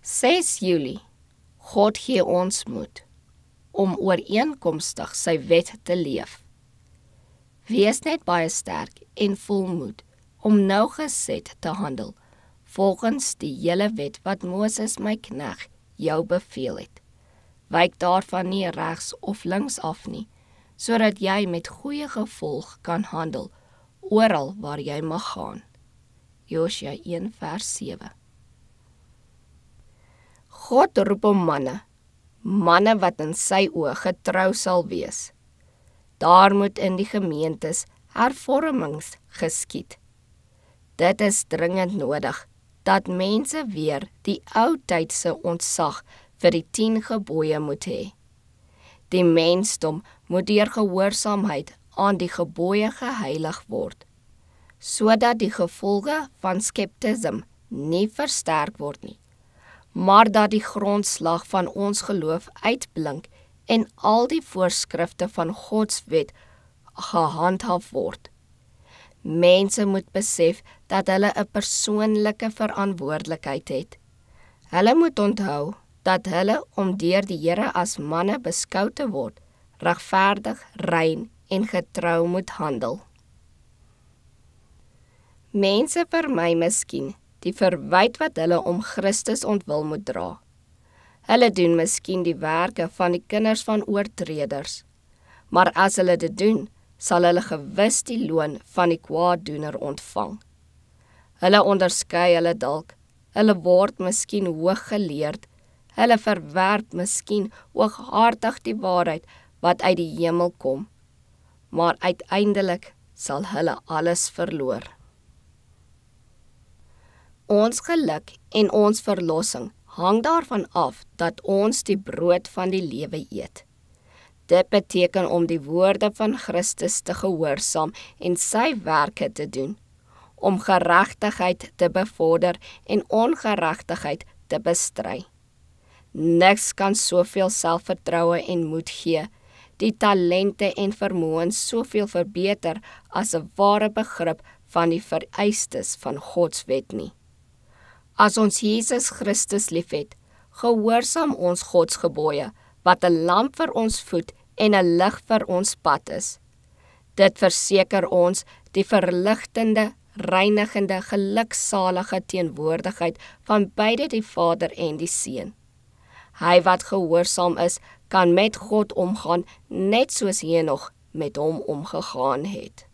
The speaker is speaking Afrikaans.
6 Julie. God gee ons moed om ooreenkomstig sy wet te leef. Wees net baie sterk en volmoed om nougeset te handel volgens die hele wet wat Moses my knegt jou beveel het. Wyk daarvan nie regs of links af nie, sodat jy met goeie gevolg kan handel oral waar jy mag gaan. Josua 1 vers 7. God roep om manne wat in sy oë getrou sal wees. Daar moet in die gemeentes hervormings geskied. Dit is dringend nodig dat mense weer die ou tydse ontzag vir die 10 gebooie moet hê. Die mensdom moet deur gehoorsaamheid aan die gebooie geheilig word, sodat die gevolge van skeptisme nie versterk word nie, maar dat die grondslag van ons geloof uitblink en al die voorskrifte van Gods wet gehandhaaf word. Mense moet besef dat hulle 'n persoonlike verantwoordelikheid het. Hulle moet onthou dat hulle om deur die Here as manne beskou te word, regverdig, rein en getrou moet handel. Mense vermy miskien die verwyt wat hulle om Christus ontwil moet dra. Hulle doen miskien die werke van die kinders van oortreders, maar as hulle dit doen, sal hulle gewis die loon van die kwaaddoener ontvang. Hulle onderskei hulle dalk, hulle word miskien hooggeleerd, hulle verwerp miskien hooghartig die waarheid wat uit die hemel kom, maar uiteindelik sal hulle alles verloor. Ons geluk en ons verlossing hang daarvan af dat ons die brood van die lewe eet. Dit beteken om die woorde van Christus te gehoorsaam en sy werke te doen, om geregtigheid te bevorder en ongeregtigheid te bestry. Niks kan soveel selfvertroue en moed gee, die talente en vermoëns soveel verbeter as 'n ware begrip van die vereistes van Gods wet nie. As ons Jesus Christus liefhet, gehoorsaam ons Gods gebooie, wat 'n lamp vir ons voet en 'n lig vir ons pad is. Dit verseker ons die verligtende, reinigende, geluksalige teenwoordigheid van beide die Vader en die Seun. Hy wat gehoorsaam is, kan met God omgaan, net soos Henog met hom omgegaan het.